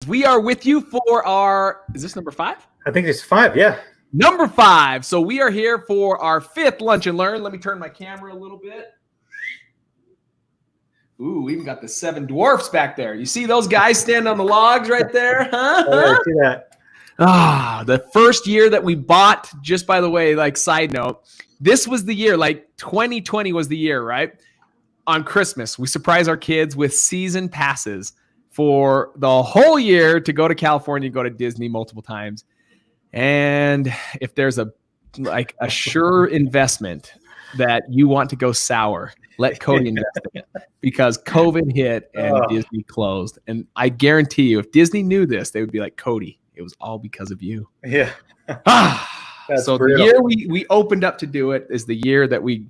We are with you for our, is this number 5? I think it's 5, yeah. Number 5. So we are here for our 5th Lunch and Learn. Let me turn my camera a little bit. Ooh, we even got the 7 dwarfs back there. You see those guys standing on the logs right there? Huh? Oh, yeah, I see that. The first year that we bought, just by the way, like side note, this was the year, like 2020 was the year, right? On Christmas, we surprise our kids with season passes for the whole year to go to California, go to Disney multiple times. And if there's a sure investment that you want to go sour, let Cody invest in it, because COVID hit and Disney closed. And I guarantee you, if Disney knew this, they would be like, Cody, it was all because of you. Yeah. So brutal. The year we opened up to do it is the year that we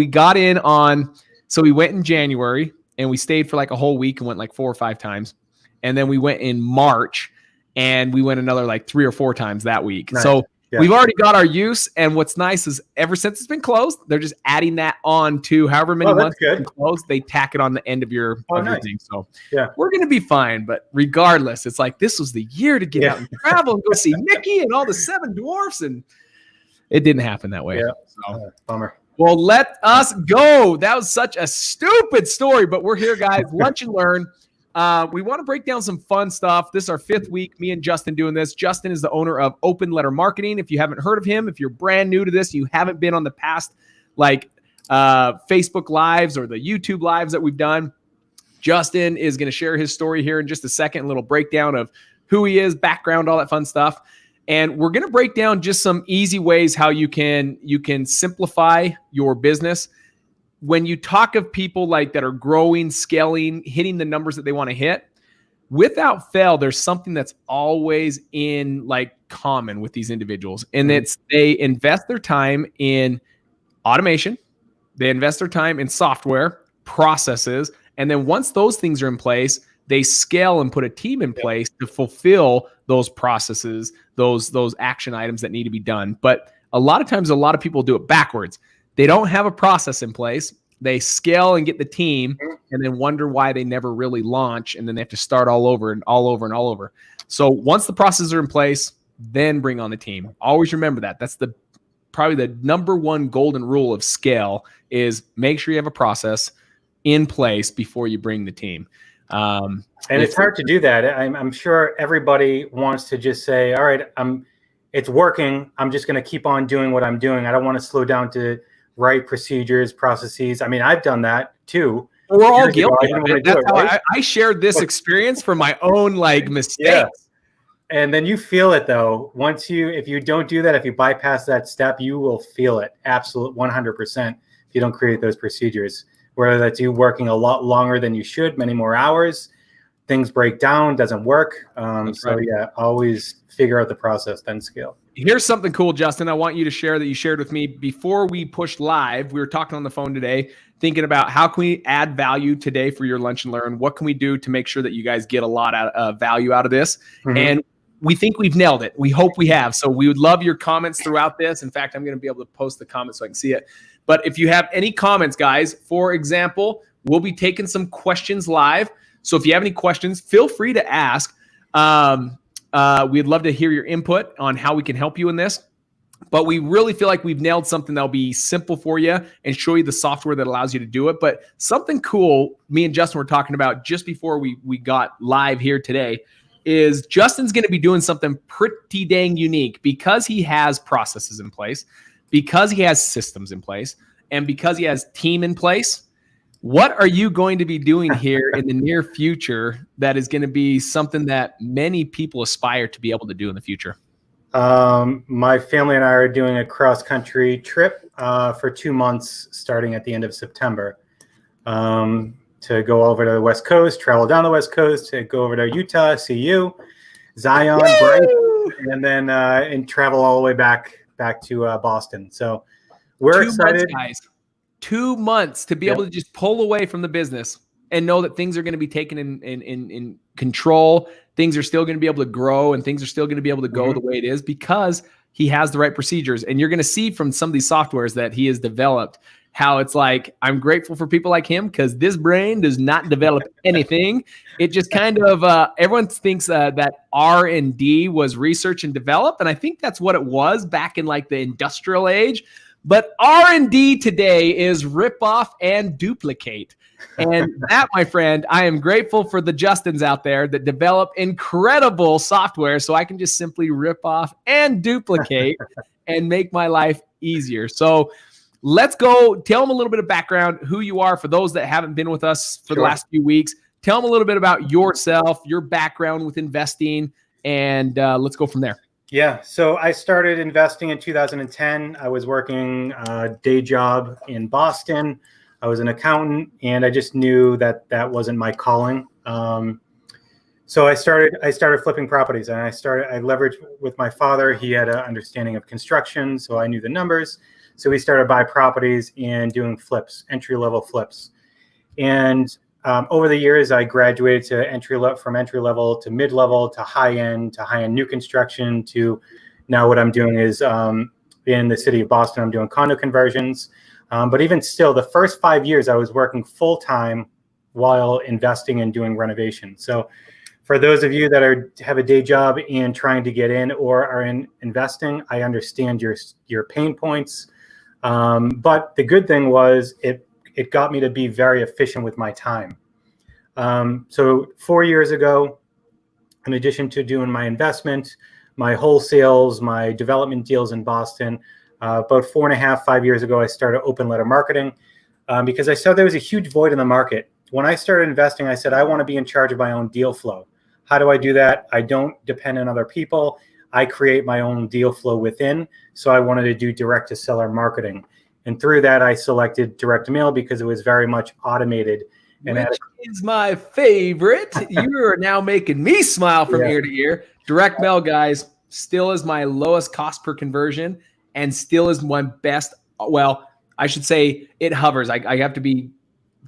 got in on. So we went in January and we stayed for like a whole week and went like 4 or 5 times. And then we went in March and we went another like 3 or 4 times that week. Nice. So we've already got our use. And what's nice is ever since it's been closed, they're just adding that on to however many months it's been closed. They tack it on the end of your thing. So we're going to be fine. But regardless, it's like this was the year to get out and travel and go see Mickey and all the 7 dwarfs. And it didn't happen that way. Yeah. So Bummer. Well, let us go. That was such a stupid story, but we're here, guys. Lunch and Learn. We want to break down some fun stuff. This is our 5th week, me and Justin doing this. Justin is the owner of Open Letter Marketing. If you haven't heard of him, if you're brand new to this, you haven't been on the past Facebook Lives or the YouTube Lives that we've done, Justin is going to share his story here in just a second, a little breakdown of who he is, background, all that fun stuff. And we're going to break down just some easy ways how you can simplify your business. When you talk of people like that are growing, scaling, hitting the numbers that they want to hit, without fail, there's something that's always in like common with these individuals. And it's they invest their time in automation. They invest their time in software, processes. And then once those things are in place, they scale and put a team in place to fulfill those processes, those action items that need to be done. But a lot of times, a lot of people do it backwards. They don't have a process in place. They scale and get the team and then wonder why they never really launch. And then they have to start all over and all over and all over. So once the processes are in place, then bring on the team. Always remember that. That's probably the number one golden rule of scale is make sure you have a process in place before you bring the team. And it's hard to do that. I'm sure everybody wants to just say, all right, it's working. I'm just going to keep on doing what I'm doing. I don't want to slow down to write procedures, processes. I mean, I've done that too. We're all guilty of it. That's how I shared this experience from my own mistakes. Yeah. And then you feel it though. If you don't do that, if you bypass that step, you will feel it. Absolute 100% if you don't create those procedures. Whether that's you working a lot longer than you should, many more hours, things break down, doesn't work. Always figure out the process, then scale. Here's something cool, Justin. I want you to share that you shared with me before we pushed live. We were talking on the phone today, thinking about how can we add value today for your Lunch and Learn? What can we do to make sure that you guys get a lot of value out of this? Mm-hmm. And we think we've nailed it. We hope we have. So we would love your comments throughout this. In fact, I'm going to be able to post the comments so I can see it. But if you have any comments, guys, for example, we'll be taking some questions live. So if you have any questions, feel free to ask. We'd love to hear your input on how we can help you in this. But we really feel like we've nailed something that'll be simple for you and show you the software that allows you to do it. But something cool me and Justin were talking about just before we got live here today is Justin's going to be doing something pretty dang unique because he has processes in place, because he has systems in place, and because he has team in place. What are you going to be doing here in the near future that is going to be something that many people aspire to be able to do in the future? My family and I are doing a cross-country trip for 2 months starting at the end of September to go over to the West Coast, travel down the West Coast, to go over to Utah, see you, Zion, Bryce, and then and travel all the way back to Boston. So we're excited. 2 months, guys. 2 months to be able to just pull away from the business and know that things are going to be taken in control. Things are still going to be able to grow and things are still going to be able to go the way it is because he has the right procedures. And you're going to see from some of these softwares that he has developed how it's like, I'm grateful for people like him because this brain does not develop anything. It just kind of, everyone thinks that R&D was research and develop. And I think that's what it was back in like the industrial age. But R&D today is rip off and duplicate. And that, my friend, I am grateful for the Justins out there that develop incredible software so I can just simply rip off and duplicate and make my life easier. So let's go. Tell them a little bit of background, who you are for those that haven't been with us for the last few weeks. Tell them a little bit about yourself, your background with investing, and let's go from there. Yeah. So I started investing in 2010. I was working a day job in Boston. I was an accountant, and I just knew that that wasn't my calling. So I started flipping properties, and I leveraged with my father. He had an understanding of construction, so I knew the numbers. So we started buy properties and doing flips, entry-level flips. And over the years, I graduated to from entry level to mid-level to high-end new construction to now what I'm doing is in the city of Boston, I'm doing condo conversions. But even still, the first 5 years, I was working full-time while investing and doing renovation. So for those of you that have a day job and trying to get in or are in investing, I understand your pain points. But the good thing was it got me to be very efficient with my time. So 4 years ago, in addition to doing my investment, my wholesales, my development deals in Boston, about 5 years ago, I started open letter marketing because I saw there was a huge void in the market. When I started investing, I said, I want to be in charge of my own deal flow. How do I do that? I don't depend on other people. I create my own deal flow within. So I wanted to do direct to seller marketing. And through that, I selected direct mail because it was very much automated. And which is my favorite. You are now making me smile from ear to ear. Direct mail, guys, still is my lowest cost per conversion and still is my best. Well, I should say it hovers. I have to be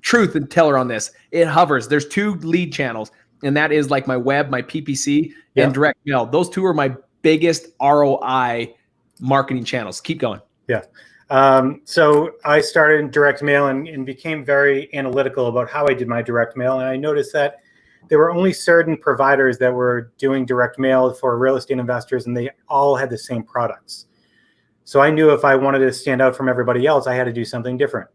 truth and teller on this. It hovers. There's two lead channels, and that is like my web, my PPC, and direct mail. Those two are my biggest ROI marketing channels. Keep going. Yeah. So I started in direct mail and became very analytical about how I did my direct mail. And I noticed that there were only certain providers that were doing direct mail for real estate investors, and they all had the same products. So I knew if I wanted to stand out from everybody else, I had to do something different.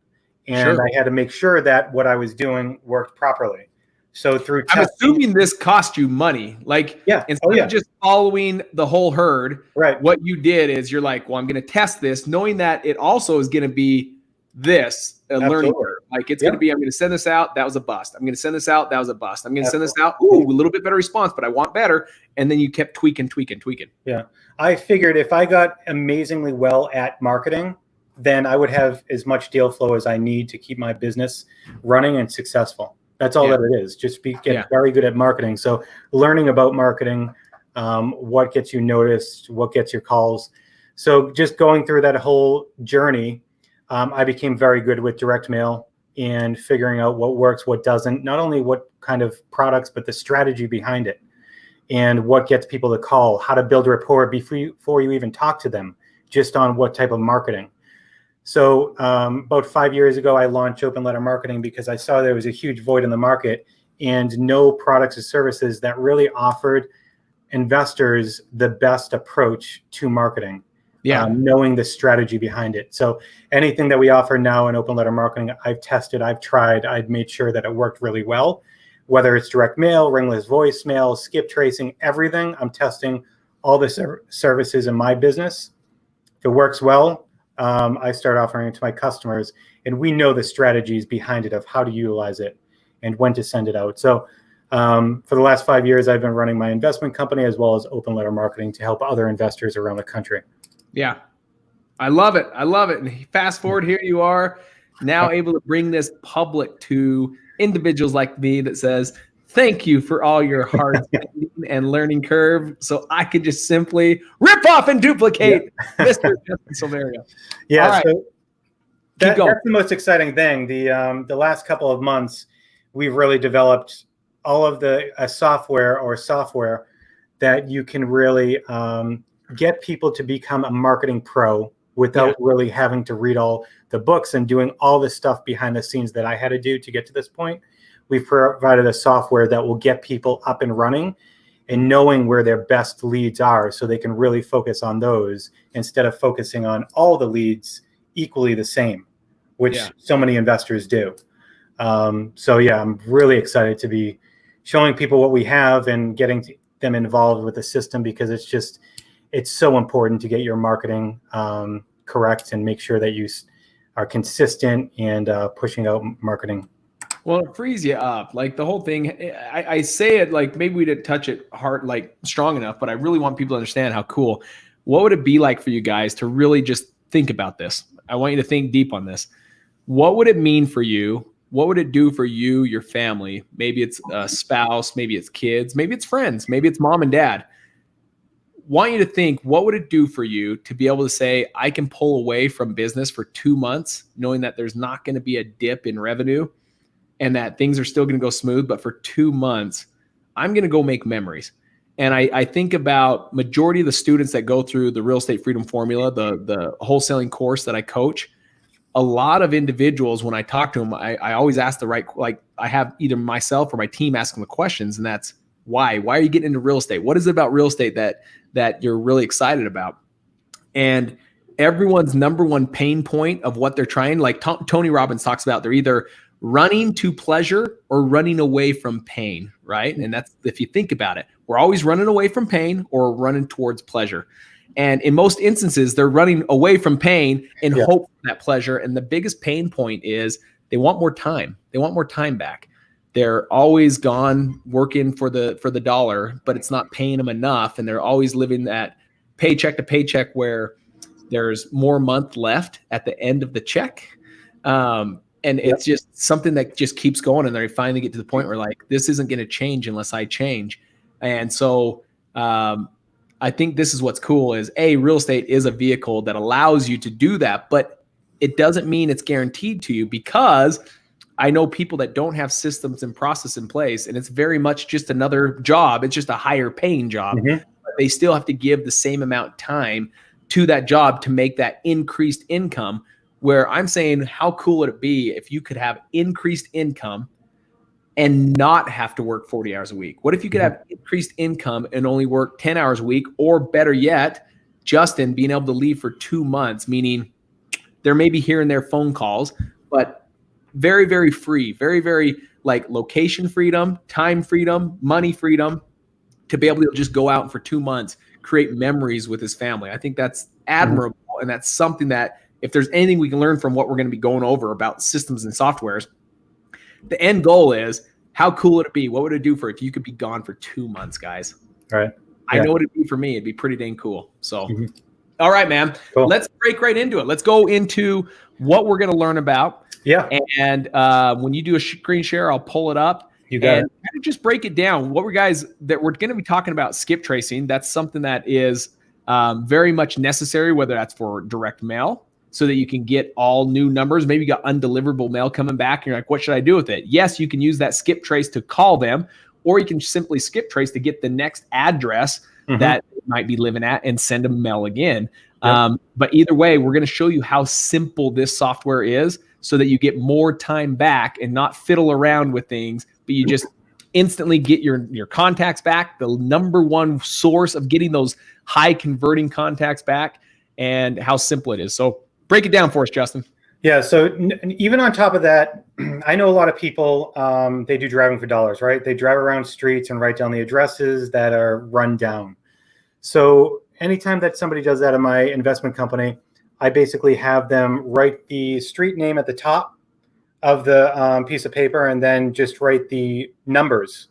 And I had to make sure that what I was doing worked properly. So through testing, I'm assuming this cost you money. Like, instead of just following the whole herd, what you did is you're like, well, I'm going to test this, knowing that it also is going to be this learning curve. Like it's going to be, I'm going to send this out. That was a bust. I'm going to send this out. That was a bust. I'm going to send this out. Ooh, a little bit better response, but I want better. And then you kept tweaking. Yeah. I figured if I got amazingly well at marketing, then I would have as much deal flow as I need to keep my business running and successful. That's all that it is. Just get very good at marketing. So learning about marketing, what gets you noticed, what gets your calls. So just going through that whole journey, I became very good with direct mail and figuring out what works, what doesn't, not only what kind of products, but the strategy behind it and what gets people to call, how to build rapport before you even talk to them, just on what type of marketing. So about 5 years ago, I launched open letter marketing because I saw there was a huge void in the market and no products or services that really offered investors the best approach to marketing, knowing the strategy behind it. So anything that we offer now in open letter marketing, I've tested, I've tried, I've made sure that it worked really well, whether it's direct mail, ringless voicemail, skip tracing, everything. I'm testing all the services in my business. If it works well, I start offering it to my customers, and we know the strategies behind it of how to utilize it and when to send it out. So for the last 5 years, I've been running my investment company as well as open letter marketing to help other investors around the country. Yeah, I love it. And fast forward, here you are now able to bring this public to individuals like me that says, thank you for all your hard and learning curve. So I could just simply rip off and duplicate Mr. Justin Silverio. Yeah. All right. So that's the most exciting thing. The last couple of months, we've really developed all of the software that you can really get people to become a marketing pro without really having to read all the books and doing all the stuff behind the scenes that I had to do to get to this point. We've provided a software that will get people up and running and knowing where their best leads are so they can really focus on those instead of focusing on all the leads equally the same, which so many investors do. So yeah, I'm really excited to be showing people what we have and getting them involved with the system, because it's so important to get your marketing correct and make sure that you are consistent and pushing out marketing. Well, it frees you up. Like the whole thing, I say it like maybe we didn't touch it hard, like strong enough, but I really want people to understand how cool. What would it be like for you guys to really just think about this? I want you to think deep on this. What would it mean for you? What would it do for you, your family? Maybe it's a spouse, maybe it's kids, maybe it's friends, maybe it's mom and dad. Want you to think, what would it do for you to be able to say, I can pull away from business for 2 months, knowing that there's not going to be a dip in revenue and that things are still going to go smooth, but for 2 months, I'm going to go make memories. And I think about majority of the students that go through the Real Estate Freedom Formula, the wholesaling course that I coach, a lot of individuals, when I talk to them, I always ask the right, like I have either myself or my team asking the questions, and that's why are you getting into real estate? What is it about real estate that you're really excited about? And everyone's number one pain point of what they're trying, like Tony Robbins talks about, they're either running to pleasure or running away from pain, right? And that's, if you think about it, we're always running away from pain or running towards pleasure. And in most instances, they're running away from pain in hope for that pleasure. And the biggest pain point is they want more time. They want more time back. They're always gone working for the dollar, but it's not paying them enough. And they're always living that paycheck to paycheck where there's more month left at the end of the check. And it's just something that just keeps going. And they finally get to the point where like, this isn't going to change unless I change. And so I think this is what's cool is real estate is a vehicle that allows you to do that, but it doesn't mean it's guaranteed to you, because I know people that don't have systems and process in place, and it's very much just another job. It's just a higher paying job. But they still have to give the same amount of time to that job to make that increased income, where I'm saying, how cool would it be if you could have increased income and not have to work 40 hours a week? What if you could have increased income and only work 10 hours a week, or better yet, Justin being able to leave for 2 months, meaning there may be here and there phone calls, but very, very free, very, very like location freedom, time freedom, money freedom, to be able to just go out and for 2 months, create memories with his family. I think that's admirable. And that's something that if there's anything we can learn from what we're going to be going over about systems and softwares, the end goal is, how cool would it be? What would it do for if you could be gone for 2 months, guys? Right. I know what it'd be for me. It'd be pretty dang cool. So, all right, man, let's break right into it. Let's go into what we're going to learn about. Yeah. And when you do a screen share, I'll pull it up. You got it. Kind of just break it down. What we're going to be talking about skip tracing. That's something that is very much necessary, whether that's for direct mail, so that you can get all new numbers. Maybe you got undeliverable mail coming back and you're like, what should I do with it? Yes, you can use that skip trace to call them, or you can simply skip trace to get the next address that they might be living at and send them mail again. But either way, we're going to show you how simple this software is so that you get more time back and not fiddle around with things, but you just instantly get your contacts back, the number one source of getting those high converting contacts back, and how simple it is. So break it down for us, Justin. Yeah. So even on top of that, I know a lot of people, they do driving for dollars, right? They drive around streets and write down the addresses that are run down. So anytime that somebody does that in my investment company, I basically have them write the street name at the top of the piece of paper and then just write the numbers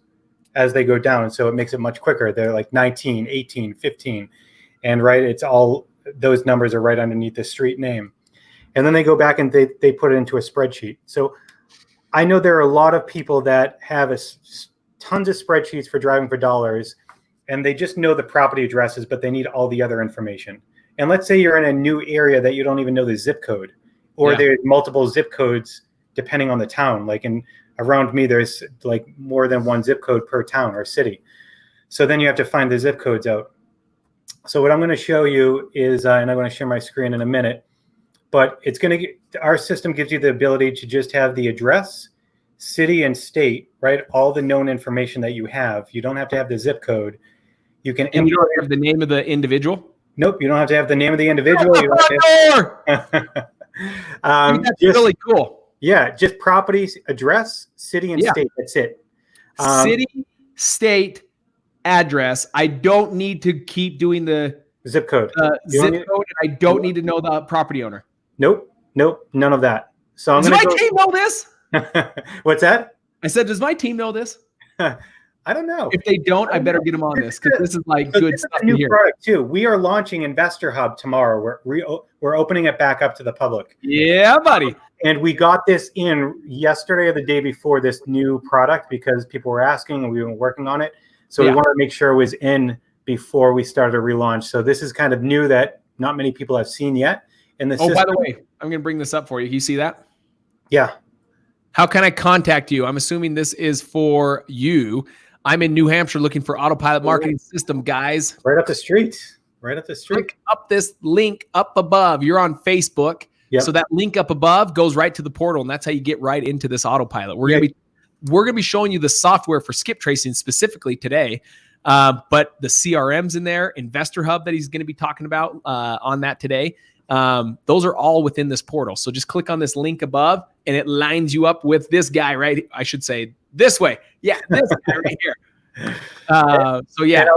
as they go down. So it makes it much quicker. They're like 19, 18, 15. And it's all, those numbers are right underneath the street name. And then they go back and they put it into a spreadsheet. So I know there are a lot of people that have tons of spreadsheets for driving for dollars, and they just know the property addresses, but they need all the other information. And let's say you're in a new area that you don't even know the zip code, or there's multiple zip codes depending on the town. Like around me, there's like more than one zip code per town or city. So then you have to find the zip codes out. So what I'm going to show you is, and I'm going to share my screen in a minute, but it's going to get, our system gives you the ability to just have the address, city, and state, right? All the known information that you have. You don't have to have the zip code. You can. And you don't have the name of the individual? Nope, you don't have to have the name of the individual. You That's really cool. Yeah, just property, address, city, and state. That's it. City, state, address. I don't need to keep doing the zip code. Zip code. I don't need to know the property owner. Nope, none of that. So I'm Does my team know this? What's that? I said, does my team know this? I don't know. If they don't, I better get them on this because this is like good stuff. New product too. We are launching Investor Hub tomorrow. We're opening it back up to the public. Yeah, buddy. And we got this in yesterday or the day before, this new product, because people were asking and we've been working on it. So we wanted to make sure it was in before we started a relaunch. So this is kind of new that not many people have seen yet. And the by the way, I'm going to bring this up for you. Can you see that? Yeah. How can I contact you? I'm assuming this is for you. I'm in New Hampshire looking for autopilot marketing system, guys. Right up the street. Right up the street. Click up this link up above. You're on Facebook. Yep. So that link up above goes right to the portal, and that's how you get right into this autopilot. We're gonna be showing you the software for skip tracing specifically today, but the CRM's in there, Investor Hub that he's going to be talking about on that today. Those are all within this portal. So just click on this link above, and it lines you up with this guy, right? I should say this way. Yeah, this guy right here. So yeah, and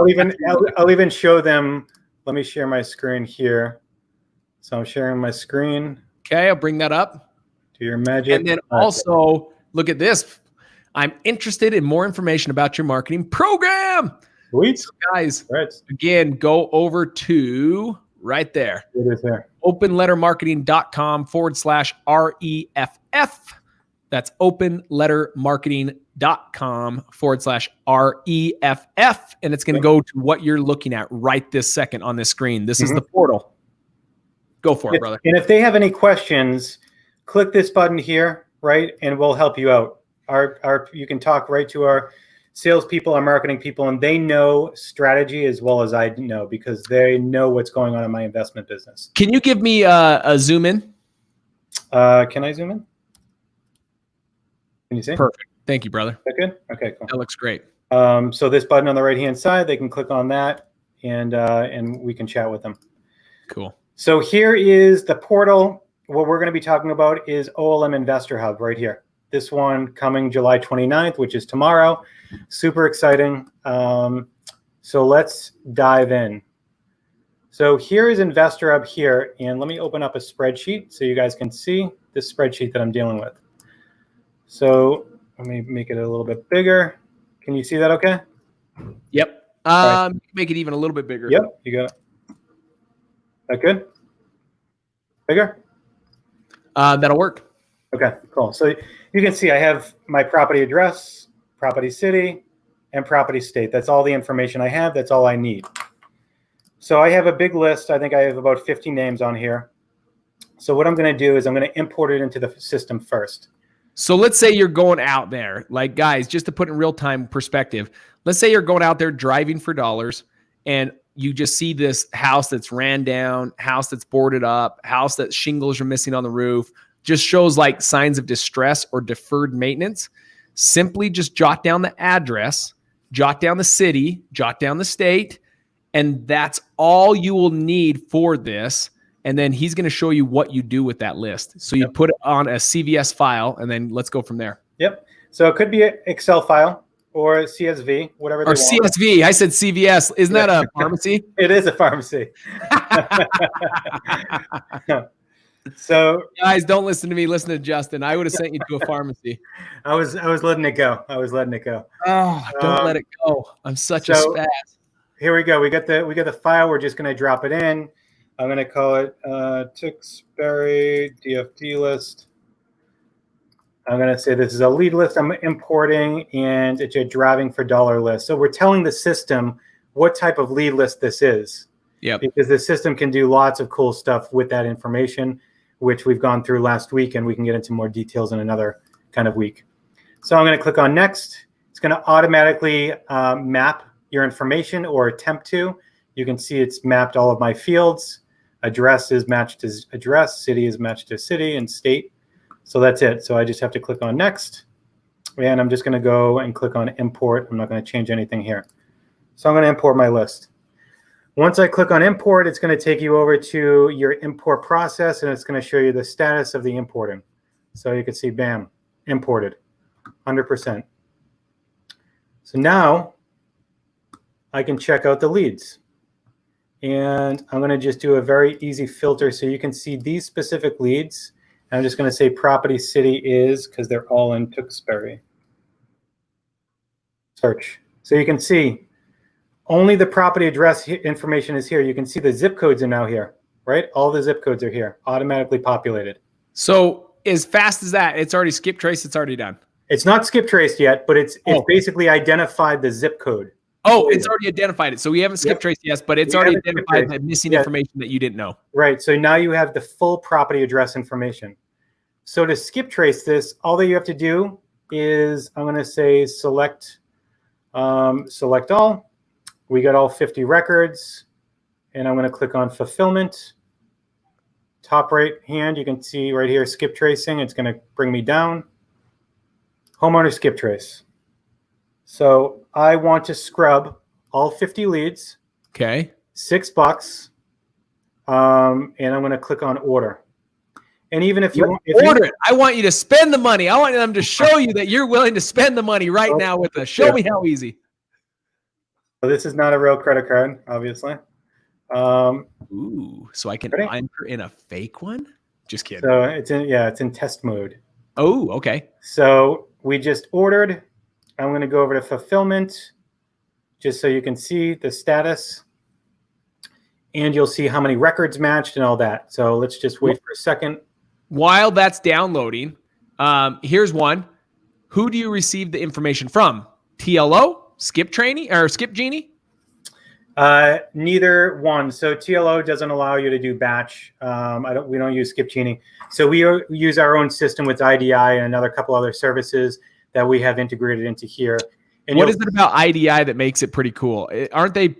I'll even show them. Let me share my screen here. So I'm sharing my screen. Okay, I'll bring that up. Do your magic. And then also look at this. I'm interested in more information about your marketing program. Sweet. So guys, again, go over to right there. It is there. openlettermarketing.com/REFF. That's openlettermarketing.com/REFF. And it's going to go to what you're looking at right this second on this screen. This is the portal. Go for it, brother. And if they have any questions, click this button here, right? And we'll help you out. You can talk right to our salespeople, our marketing people, and they know strategy as well as I know because they know what's going on in my investment business. Can you give me a zoom in? Can I zoom in? Can you see? Perfect. Thank you, brother. That good? Okay, cool. That looks great. So this button on the right-hand side, they can click on that, and we can chat with them. Cool. So here is the portal. What we're going to be talking about is OLM Investor Hub right here. This one coming July 29th, which is tomorrow. Super exciting. So let's dive in. So here is Investor Hub here. And let me open up a spreadsheet so you guys can see this spreadsheet that I'm dealing with. So let me make it a little bit bigger. Can you see that okay? Yep. Right. Make it even a little bit bigger. Yep, you got it. That good? Bigger? That'll work. Okay, cool. So you can see I have my property address, property city, and property state. That's all the information I have. That's all I need. So I have a big list. I think I have about 50 names on here. So what I'm going to do is I'm going to import it into the system first. So let's say you're going out there, like guys, just to put in real-time perspective, let's say you're going out there driving for dollars and you just see this house that's ran down, house that's boarded up, house that shingles are missing on the roof, just shows like signs of distress or deferred maintenance. Simply just jot down the address, jot down the city, jot down the state, and that's all you will need for this. And then he's going to show you what you do with that list. So you put it on a CVS file, and then let's go from there. Yep. So it could be an Excel file or a CSV, whatever they want. Or CSV. I said CVS. Isn't that a pharmacy? It is a pharmacy. So guys, don't listen to me. Listen to Justin. I would have sent you to a pharmacy. I was letting it go. Oh, don't let it go. I'm such a spaz. Here we go. We got the file. We're just going to drop it in. I'm going to call it Tewksbury DFD list. I'm going to say this is a lead list I'm importing, and it's a driving for dollar list. So we're telling the system what type of lead list this is. Yeah. Because the system can do lots of cool stuff with that information, which we've gone through last week, and we can get into more details in another kind of week. So I'm going to click on next. It's going to automatically map your information or attempt to. You can see it's mapped all of my fields. Address is matched to address, city is matched to city, and state. So that's it. So I just have to click on next. And I'm just going to go and click on import. I'm not going to change anything here. So I'm going to import my list. Once I click on import, it's going to take you over to your import process, and it's going to show you the status of the importing. So you can see, bam, imported, 100%. So now I can check out the leads. And I'm going to just do a very easy filter so you can see these specific leads. And I'm just going to say property city is, because they're all in Tewksbury. Search. So you can see only the property address information is here. You can see the zip codes are now here, right? All the zip codes are here, automatically populated. So as fast as that, it's already skip trace, it's already done. It's not skip traced yet, but it's basically identified the zip code. Oh, it's already identified it. So we haven't skip traced yet, but it's already identified the missing information that you didn't know. Right. So now you have the full property address information. So to skip trace this, all that you have to do is I'm going to say select all. We got all 50 records, and I'm going to click on fulfillment. Top right hand, you can see right here, skip tracing. It's going to bring me down. Homeowner skip trace. So I want to scrub all 50 leads. Okay. $6. And I'm going to click on order. And even if you order it, I want you to spend the money. I want them to show you that you're willing to spend the money right now with us. Show me how easy. So this is not a real credit card, obviously. Ooh, so I can enter in a fake one? Just kidding. So it's in test mode. Oh, okay. So we just ordered. I'm going to go over to fulfillment just so you can see the status. And you'll see how many records matched and all that. So let's just wait for a second. While that's downloading, here's one. Who do you receive the information from? TLO, Skip Trainee, or Skip Genie? Neither one. So TLO doesn't allow you to do batch. We don't use Skip Genie. So we use our own system with IDI and another couple other services that we have integrated into here. And what is it about IDI that makes it pretty cool? Aren't they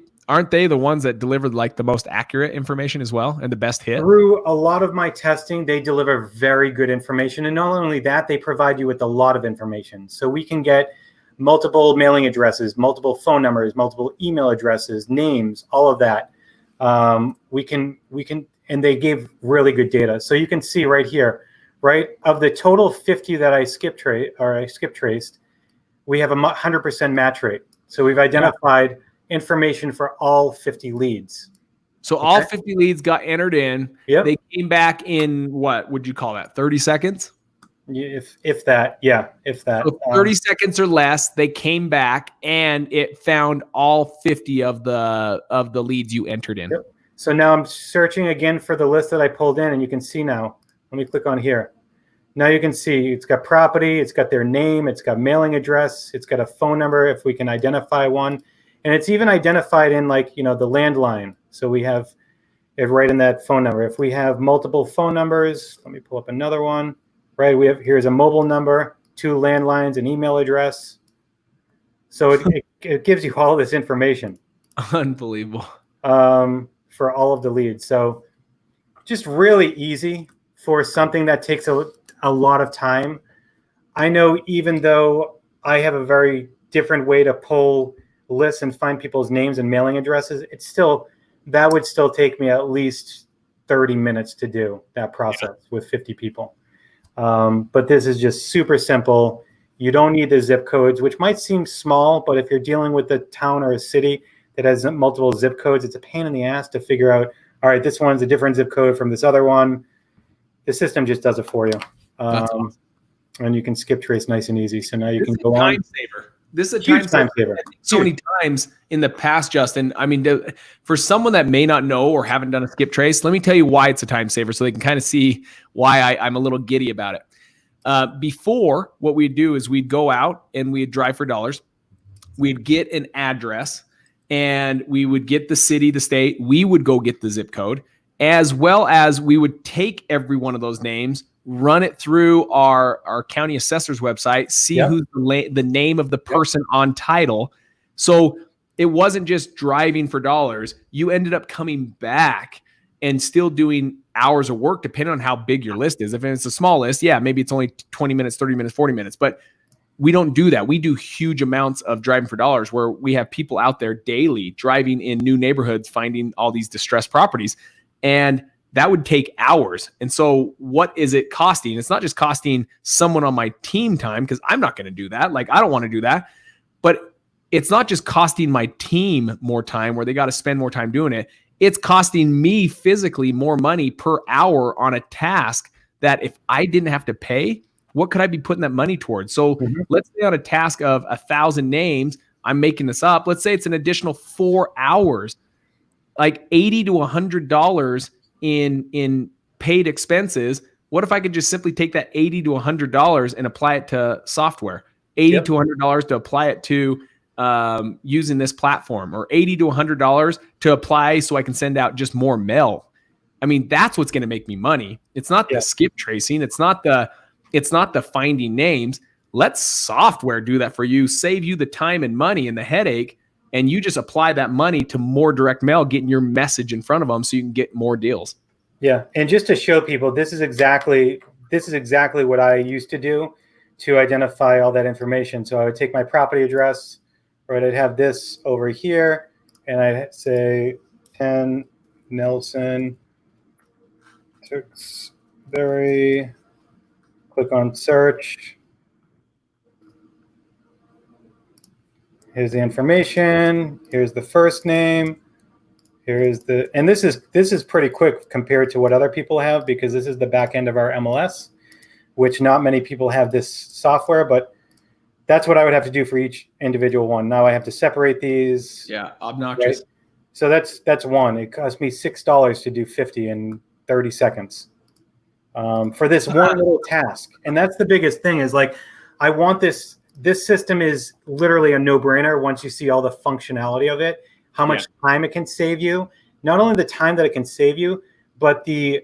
the ones that deliver like the most accurate information as well and the best hit? Through a lot of my testing, they deliver very good information. And not only that, they provide you with a lot of information. So we can get multiple mailing addresses, multiple phone numbers, multiple email addresses, names, all of that. We can, and they gave really good data. So you can see right here, right, of the total 50 that I skip traced, we have a 100% match rate. So we've identified information for all 50 leads. So all 50 leads got entered in. Yep. They came back in, what would you call that, 30 seconds? If that. So 30 seconds or less, they came back and it found all 50 of the leads you entered in. Yep. So now I'm searching again for the list that I pulled in, and you can see now. Let me click on here. Now you can see it's got property, it's got their name, it's got mailing address, it's got a phone number if we can identify one. And it's even identified in the landline. So we have it right in that phone number. If we have multiple phone numbers, let me pull up another one. Right, here's a mobile number, 2 landlines, an email address. So it gives you all this information. Unbelievable. For all of the leads. So just really easy for something that takes a lot of time. I know even though I have a very different way to pull lists and find people's names and mailing addresses, that would still take me at least 30 minutes to do that process with 50 people. But this is just super simple. You don't need the zip codes, which might seem small, but if you're dealing with a town or a city that has multiple zip codes, it's a pain in the ass to figure out, all right, this one's a different zip code from this other one. The system just does it for you. Awesome. And you can skip trace nice and easy. So now you can go on. This is a time saver. So many times in the past, Justin, I mean, for someone that may not know or haven't done a skip trace, let me tell you why it's a time saver so they can kind of see why I'm a little giddy about it. Before, what we'd do is we'd go out and we'd drive for dollars. We'd get an address and we would get the city, the state. We would go get the zip code, as well as we would take every one of those names, run it through our county assessor's website, see who's the name of the person on title. So it wasn't just driving for dollars. You ended up coming back and still doing hours of work depending on how big your list is. If it's a small list, yeah, maybe it's only 20 minutes, 30 minutes, 40 minutes, but we don't do that. We do huge amounts of driving for dollars where we have people out there daily driving in new neighborhoods, finding all these distressed properties. And that would take hours. And so what is it costing? It's not just costing someone on my team time, because I'm not going to do that. Like, I don't want to do that. But it's not just costing my team more time where they got to spend more time doing it. It's costing me physically more money per hour on a task that if I didn't have to pay, what could I be putting that money towards? So let's say on a task of 1,000 names, I'm making this up. Let's say it's an additional 4 hours, like $80 to $100 in paid expenses. What if I could just simply take that $80 to $100 and apply it to software? $80 to $100 to apply it to using this platform, or $80 to $100 to apply so I can send out just more mail. I mean, that's what's going to make me money. It's not the skip tracing. It's not the finding names. Let software do that for you, save you the time and money and the headache, and you just apply that money to more direct mail, getting your message in front of them so you can get more deals. Yeah, and just to show people, this is exactly what I used to do to identify all that information. So I would take my property address, right? I'd have this over here, and I'd say 10 Nelson Tewksbury. Click on search. Here's the information. Here's the first name. And this is pretty quick compared to what other people have, because this is the back end of our MLS, which not many people have this software, but that's what I would have to do for each individual one. Now I have to separate these. Yeah, obnoxious. Right? So that's one. It cost me $6 to do 50 in 30 seconds. For this one little task. And that's the biggest thing, is like, I want this system is literally a no-brainer once you see all the functionality of it, how much time it can save you, not only the time that it can save you, but the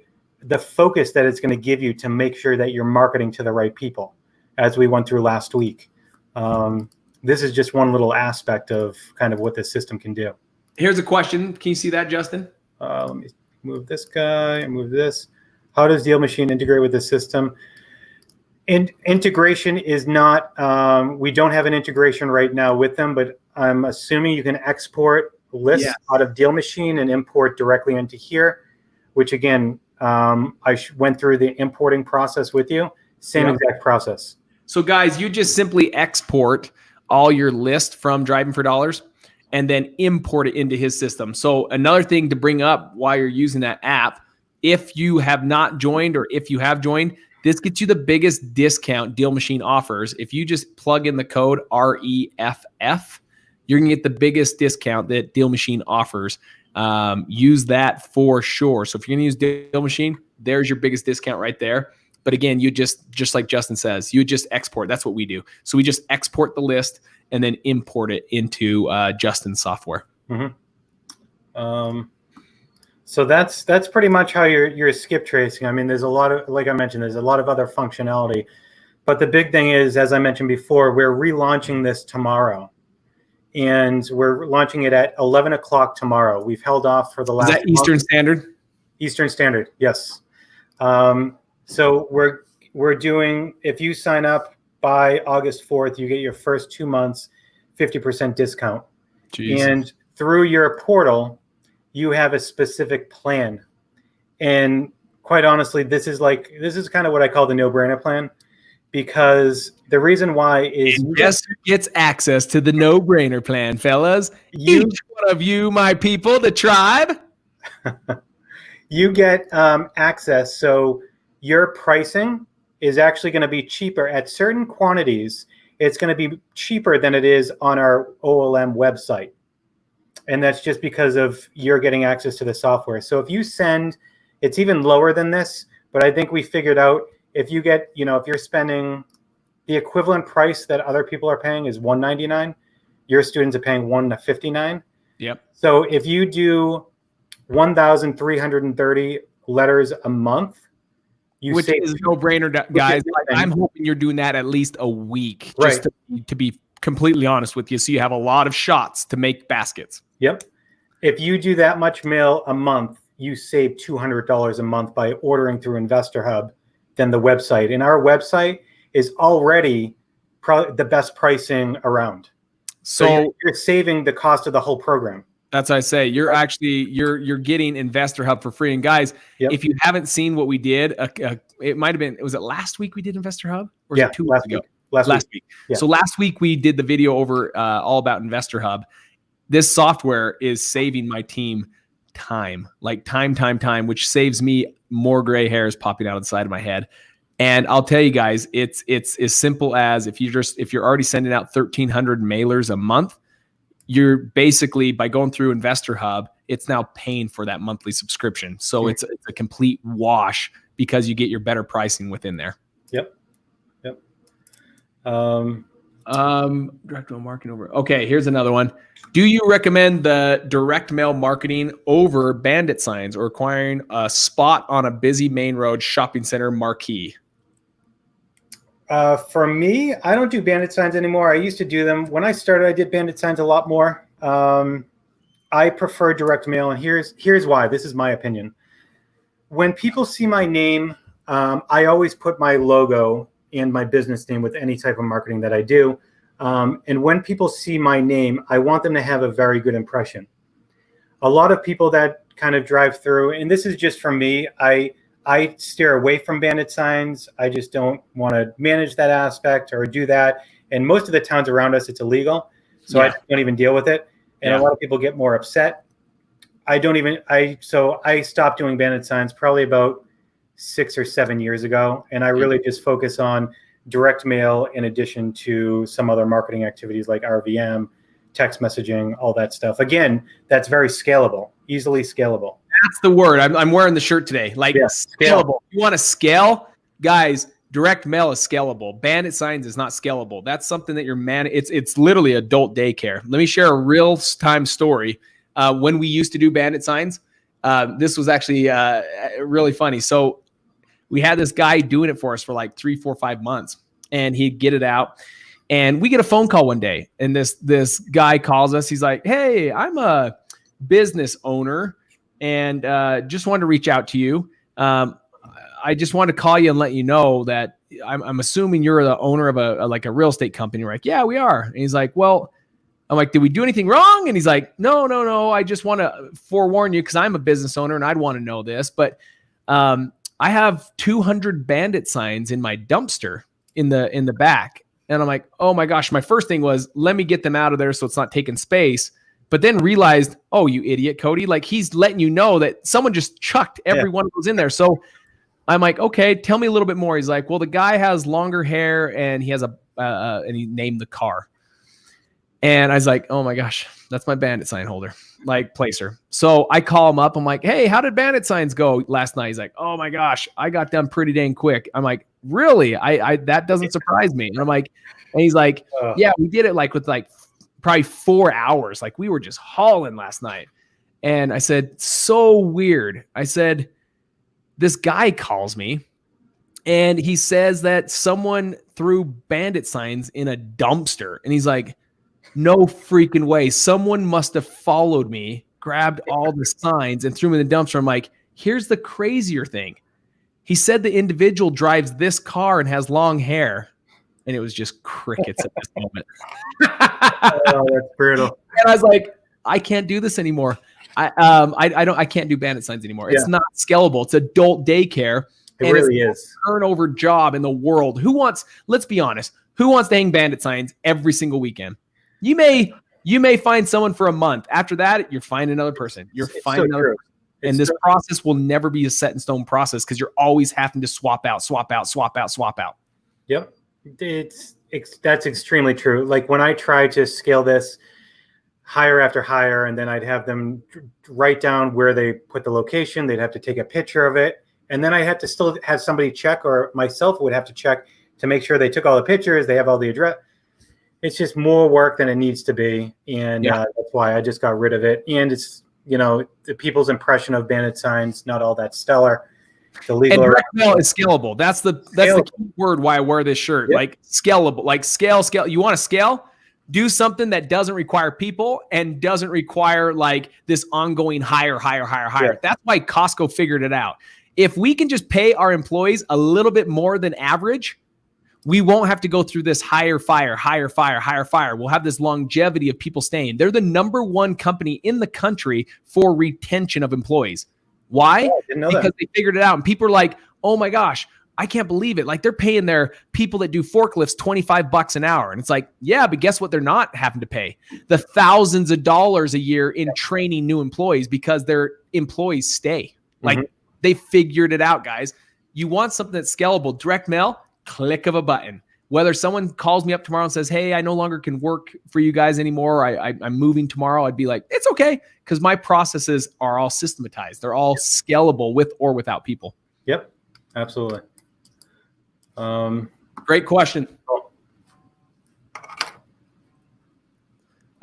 focus that it's going to give you to make sure that you're marketing to the right people, as we went through last week. This is just one little aspect of kind of what this system can do. Here's a question. Can you see that, Justin? Let me move this guy and move this. How does Deal Machine integrate with the system? Integration is not, we don't have an integration right now with them, but I'm assuming you can export lists out of Deal Machine and import directly into here, which again, I went through the importing process with you. Same exact process. So guys, you just simply export all your list from Driving for Dollars and then import it into his system. So another thing to bring up while you're using that app, if you have not joined, or if you have joined, this gets you the biggest discount Deal Machine offers. If you just plug in the code REFF, you're going to get the biggest discount that Deal Machine offers. Use that for sure. So if you're going to use Deal Machine, there's your biggest discount right there. But again, you just like Justin says, you just export. That's what we do. So we just export the list and then import it into Justin's software. So that's pretty much how you're skip tracing. I mean, there's a lot of, like I mentioned, there's a lot of other functionality. But the big thing is, as I mentioned before, we're relaunching this tomorrow. And we're launching it at 11 o'clock tomorrow. We've held off for the last month. Is that Eastern Standard? Eastern Standard, yes. So we're doing, if you sign up by August 4th, you get your first 2 months 50% discount. Jeez. And through your portal, you have a specific plan. And quite honestly, this is kind of what I call the no-brainer plan, because the reason why is guess who gets access to the no-brainer plan, fellas? Each one of you, my people, the tribe. You get access. So your pricing is actually going to be cheaper at certain quantities. It's going to be cheaper than it is on our OLM website. And that's just because of you're getting access to the software. So if you send, it's even lower than this, but I think we figured out if you get, if you're spending the equivalent price that other people are paying is $199, your students are paying $159. Yep. So if you do 1,330 letters a month, which is no brainer, guys. I'm hoping you're doing that at least a week, just to be completely honest with you. So you have a lot of shots to make baskets. Yep. If you do that much mail a month, you save $200 a month by ordering through Investor Hub than the website. And our website is already probably the best pricing around. So you're saving the cost of the whole program. That's what I say. You're actually you're getting Investor Hub for free. And guys, if you haven't seen what we did, it might have been, was it last week we did Investor Hub? Or was it 2 weeks ago? Last week. Yeah. So last week we did the video over all about Investor Hub. This software is saving my team time, like time, which saves me more gray hairs popping out of the side of my head. And I'll tell you guys, it's as simple as if you're already sending out 1,300 mailers a month, you're basically, by going through Investor Hub, it's now paying for that monthly subscription. So it's a complete wash because you get your better pricing within there. Yep. Direct mail marketing over. Okay, here's another one. Do you recommend the direct mail marketing over bandit signs or acquiring a spot on a busy main road shopping center marquee? For me, I don't do bandit signs anymore. I used to do them. When I started, I did bandit signs a lot more. I prefer direct mail, and here's why. This is my opinion. When people see my name, I always put my logo and my business name with any type of marketing that I do. And when people see my name, I want them to have a very good impression. A lot of people that kind of drive through, and this is just from me, I steer away from bandit signs. I just don't want to manage that aspect or do that. And most of the towns around us, it's illegal. So I don't even deal with it. And a lot of people get more upset. So I stopped doing bandit signs probably about 6 or 7 years ago. And I really just focus on direct mail in addition to some other marketing activities like RVM, text messaging, all that stuff. Again, that's very scalable, easily scalable. That's the word. I'm wearing the shirt today. Like scalable. You want to scale? Guys, direct mail is scalable. Bandit signs is not scalable. That's something that it's literally adult daycare. Let me share a real-time story. When we used to do bandit signs, this was actually really funny. So we had this guy doing it for us for like 3, 4, 5 months, and he'd get it out. And we get a phone call one day, and this guy calls us. He's like, "Hey, I'm a business owner, and just wanted to reach out to you. I just wanted to call you and let you know that I'm assuming you're the owner of a real estate company." We're like, "Yeah, we are." And he's like, "Well," I'm like, "Did we do anything wrong?" And he's like, No. I just want to forewarn you because I'm a business owner and I'd want to know this. But I have 200 bandit signs in my dumpster in the back." And I'm like, "Oh my gosh." My first thing was, let me get them out of there so it's not taking space. But then realized, oh, you idiot, Cody. Like, he's letting you know that someone just chucked every one of those in there. So I'm like, "Okay, tell me a little bit more." He's like, "Well, the guy has longer hair and he has and he named the car." And I was like, "Oh my gosh, that's my bandit sign holder, like placer." So I call him up. I'm like, "Hey, how did bandit signs go last night?" He's like, "Oh my gosh, I got done pretty dang quick." I'm like, "Really? I that doesn't surprise me." And I'm like, and he's like, "Yeah, we did it like with like probably 4 hours. Like we were just hauling last night." And I said, "So weird." I said, "This guy calls me and he says that someone threw bandit signs in a dumpster." And he's like, "No freaking way. Someone must have followed me, grabbed all the signs and threw them in the dumpster." I'm like, here's the crazier thing. He said the individual drives this car and has long hair. And it was just crickets at this moment. Oh, that's brutal. And I was like, I can't do this anymore. I can't do bandit signs anymore. It's not scalable. It's adult daycare. It really is. Turnover job in the world. Let's be honest, who wants to hang bandit signs every single weekend? You may find someone for a month. After that, you're finding another person. You're finding another person. And this process will never be a set in stone process because you're always having to swap out. Yep. That's extremely true. Like when I try to scale this hire after hire, and then I'd have them write down where they put the location. They'd have to take a picture of it. And then I had to still have somebody check, or myself would have to check to make sure they took all the pictures. They have all the address. It's just more work than it needs to be. And that's why I just got rid of it. And it's, the people's impression of bandit signs, not all that stellar. The legal and direct mail is scalable. That's the key word why I wear this shirt. Yep. Like scalable, like scale. You want to scale? do something that doesn't require people and doesn't require like this ongoing higher. Yeah. That's why Costco figured it out. If we can just pay our employees a little bit more than average, we won't have to go through this higher fire. We'll have this longevity of people staying. They're the number one company in the country for retention of employees. Why? I didn't know because that. they figured it out. And people are like, oh my gosh, I can't believe it. Like they're paying their people that do forklifts $25 an hour. And it's like, yeah, but guess what? They're not having to pay the thousands of dollars a year in training new employees because their employees stay. Like they figured it out, guys. You want something that's scalable. Direct mail, click of a button. Whether someone calls me up tomorrow and says, hey, I no longer can work for you guys anymore. I'm moving tomorrow. I'd be like, it's okay. Because my processes are all systematized. They're all scalable with or without people. Yep, absolutely. Great question.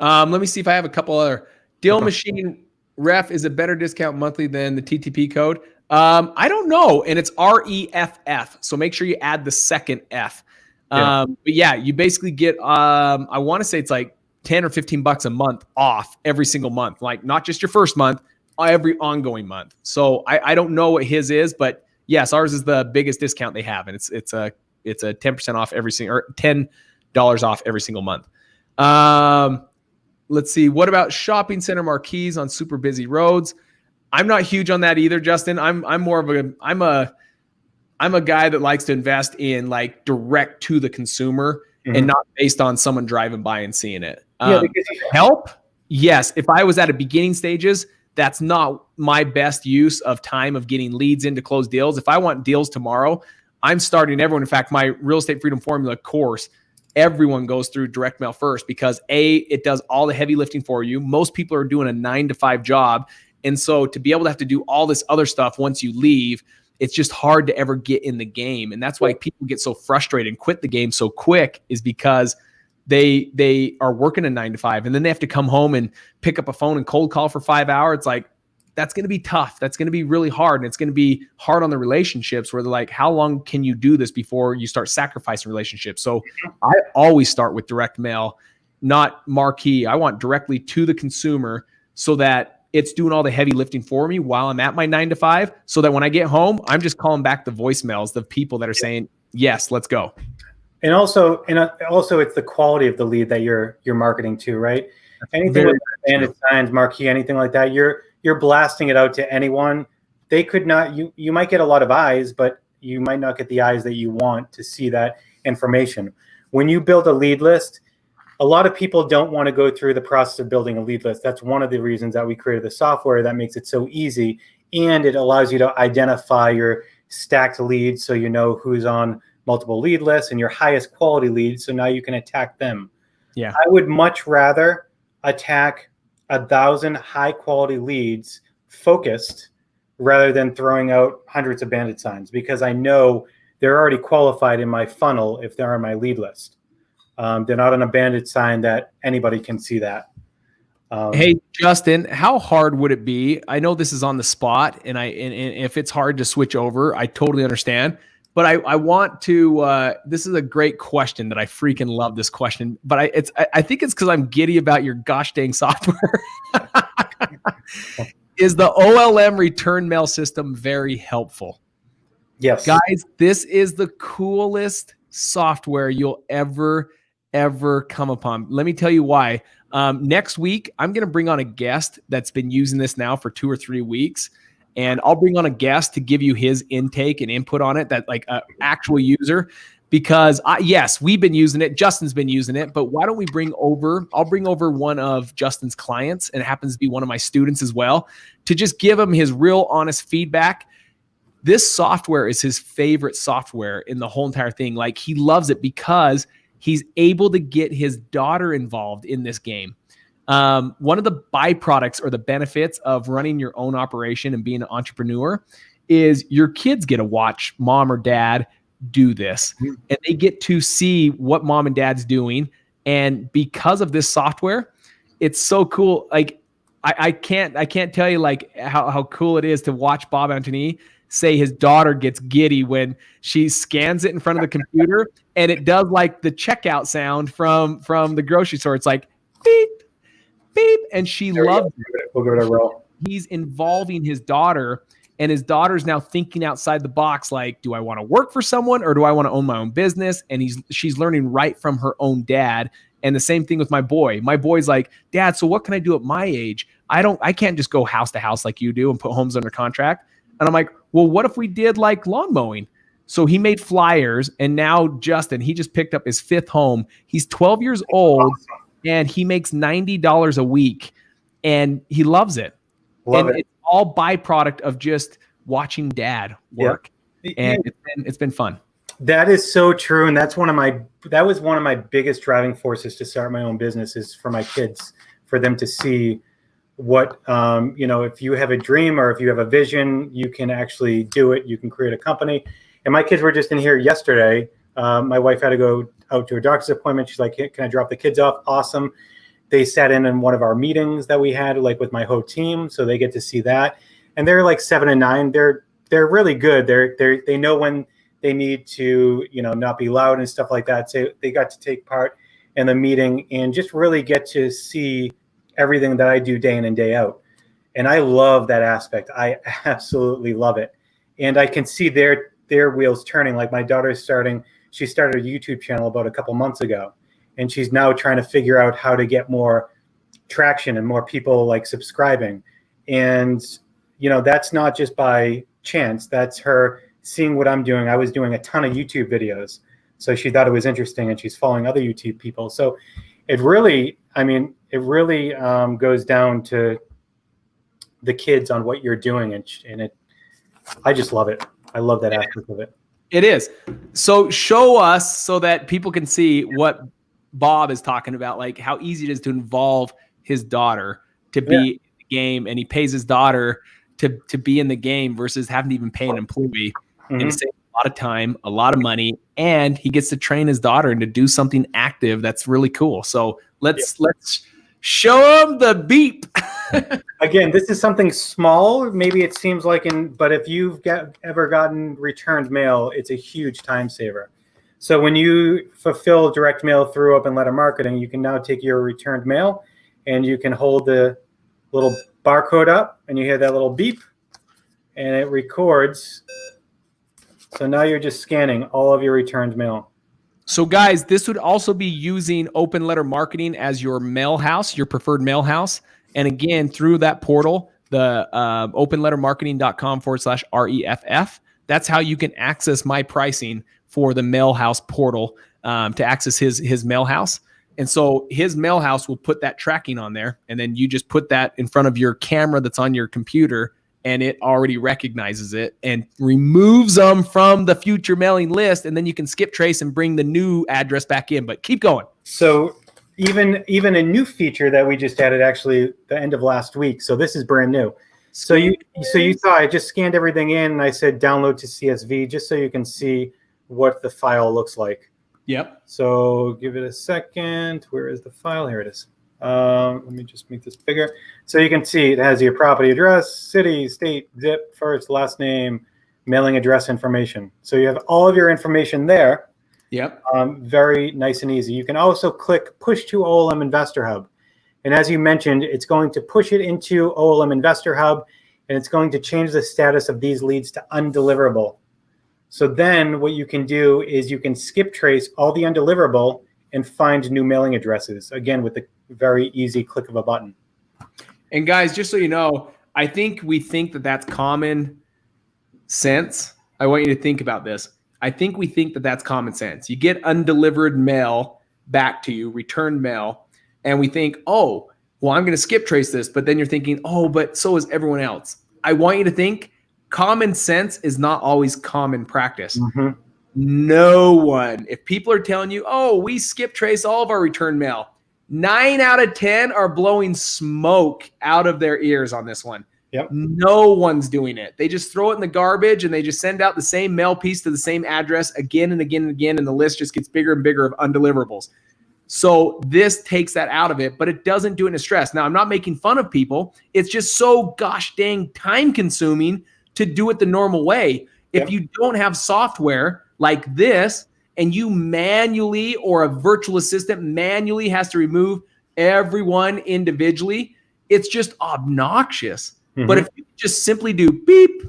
Let me see if I have a couple other. Deal Machine Ref is a better discount monthly than the TTP code. I don't know. And it's REFF. So make sure you add the second F. But yeah, you basically get, I want to say it's like 10 or $15 a month off every single month. Like not just your first month, every ongoing month. So I don't know what his is, but yes, ours is the biggest discount they have. And it's a 10% off every single, or $10 off every single month. Let's see. What about shopping center marquees on super busy roads? I'm not huge on that either, Justin. I'm more of I'm a guy that likes to invest in like direct to the consumer and not based on someone driving by and seeing it. Help? Yes. If I was at a beginning stages, that's not my best use of time of getting leads in to close deals. If I want deals tomorrow, I'm starting everyone. In fact, my Real Estate Freedom Formula course, everyone goes through direct mail first because it does all the heavy lifting for you. Most people are doing a 9-to-5 job. And so to be able to have to do all this other stuff once you leave, it's just hard to ever get in the game. And that's why people get so frustrated and quit the game so quick, is because they are working a 9-to-5 and then they have to come home and pick up a phone and cold call for 5 hours. It's like, that's going to be tough. That's going to be really hard. And it's going to be hard on the relationships where they're like, how long can you do this before you start sacrificing relationships? So I always start with direct mail, not marquee. I want directly to the consumer so that it's doing all the heavy lifting for me while I'm at my 9-to-5, so that when I get home, I'm just calling back the voicemails, the people that are saying, yes, let's go. And also it's the quality of the lead that you're marketing to, right? Anything with bandit signs, marquee, anything like that, you're blasting it out to anyone. They could not, you might get a lot of eyes, but you might not get the eyes that you want to see that information. When you build a lead list, a lot of people don't want to go through the process of building a lead list. That's one of the reasons that we created the software that makes it so easy. And it allows you to identify your stacked leads so you know who's on multiple lead lists and your highest quality leads. So now you can attack them. Yeah. I would much rather attack 1,000 high quality leads focused rather than throwing out hundreds of bandit signs, because I know they're already qualified in my funnel if they're on my lead list. They're not on a bandit sign that anybody can see that. Hey, Justin, how hard would it be? I know this is on the spot, and if it's hard to switch over, I totally understand. But I want to. This is a great question that I freaking love. This question, but I think it's because I'm giddy about your gosh dang software. Is the OLM return mail system very helpful? Yes, guys, this is the coolest software you'll ever come upon. Let me tell you why. Next week, I'm going to bring on a guest that's been using this now for 2 or 3 weeks. And I'll bring on a guest to give you his intake and input on it, that like an actual user, because yes, we've been using it. Justin's been using it, but why don't we I'll bring over one of Justin's clients, and it happens to be one of my students as well, to just give him his real honest feedback. This software is his favorite software in the whole entire thing. Like, he loves it because he's able to get his daughter involved in this game. One of the byproducts or the benefits of running your own operation and being an entrepreneur is your kids get to watch mom or dad do this, and they get to see what mom and dad's doing. And because of this software, it's so cool. Like, I can't tell you like how cool it is to watch Bob Antony say his daughter gets giddy when she scans it in front of the computer and it does like the checkout sound from the grocery store. It's like beep, beep, and she loves it. We'll give it a roll. He's involving his daughter, and his daughter's now thinking outside the box, like, do I want to work for someone or do I want to own my own business? And she's learning right from her own dad. And the same thing with my boy. My boy's like, Dad, so what can I do at my age? I can't just go house to house like you do and put homes under contract. And I'm like, well, what if we did like lawn mowing? So he made flyers, and now Justin, he just picked up his 5th home. He's 12 years old, and he makes $90 a week, and he loves it. Love it. It's all byproduct of just watching dad work. Yep. And it's been fun. That is so true. And that was one of my biggest driving forces to start my own business, is for my kids, for them to see what, if you have a dream or if you have a vision, you can actually do it. You can create a company. And my kids were just in here yesterday. My wife had to go out to a doctor's appointment. She's like, can I drop the kids off? Awesome. They sat in one of our meetings that we had, like with my whole team. So they get to see that. And they're like 7 and 9. They're really good. They know when they need to, not be loud and stuff like that. So they got to take part in the meeting and just really get to see everything that I do day in and day out. And I love that aspect. I absolutely love it. And I can see their wheels turning. Like my daughter's she started a YouTube channel about a couple months ago. And she's now trying to figure out how to get more traction and more people like subscribing. And, that's not just by chance. That's her seeing what I'm doing. I was doing a ton of YouTube videos. So she thought it was interesting, and she's following other YouTube people. So it really goes down to the kids on what you're doing. And I just love it. I love that aspect of it. It is. So show us so that people can see what Bob is talking about, like how easy it is to involve his daughter to be in the game, and he pays his daughter to be in the game versus having to even pay an employee. And he saves a lot of time, a lot of money, and he gets to train his daughter and to do something active that's really cool. So let's show him the beep. Again, this is something small. Maybe it seems like but if you've ever gotten returned mail, it's a huge time saver. So when you fulfill direct mail through Open Letter Marketing, you can now take your returned mail and you can hold the little barcode up and you hear that little beep and it records. So now you're just scanning all of your returned mail. So guys, this would also be using Open Letter Marketing as your mail house, your preferred mail house. And again, through that portal, the openlettermarketing.com/REFF, that's how you can access my pricing for the mail house portal to access his mail house. And so his mail house will put that tracking on there. And then you just put that in front of your camera that's on your computer, and it already recognizes it and removes them from the future mailing list. And then you can skip trace and bring the new address back in, but keep going. So even a new feature that we just added, actually the end of last week. So this is brand new. So you saw, I just scanned everything in and I said, download to CSV, just so you can see what the file looks like. Yep. So give it a second. Where is the file? Here it is. Let me just make this bigger. So you can see it has your property address, city, state, zip, first, last name, mailing address information. So you have all of your information there. Yep. Very nice and easy. You can also click push to OLM Investor Hub. And as you mentioned, it's going to push it into OLM Investor Hub, and it's going to change the status of these leads to undeliverable. So then what you can do is you can skip trace all the undeliverable and find new mailing addresses, again, with the very easy click of a button. And guys, just so you know, I think we think that that's common sense. I want you to think about this. I think we think that that's common sense. You get undelivered mail back to you, returned mail, and we think, oh, well, I'm going to skip trace this. But then you're thinking, oh, but so is everyone else. I want you to think common sense is not always common practice. Mm-hmm. No one, if people are telling you, oh, we skip trace all of our return mail, 9 out of 10 are blowing smoke out of their ears on this one. Yep. No one's doing it. They just throw it in the garbage and they just send out the same mail piece to the same address again and again and again. And the list just gets bigger and bigger of undeliverables. So this takes that out of it, but it doesn't do it in a stress. Now, I'm not making fun of people. It's just so gosh dang time consuming to do it the normal way. If you don't have software like this and you manually, or a virtual assistant manually has to remove everyone individually, it's just obnoxious. But if you just simply do beep,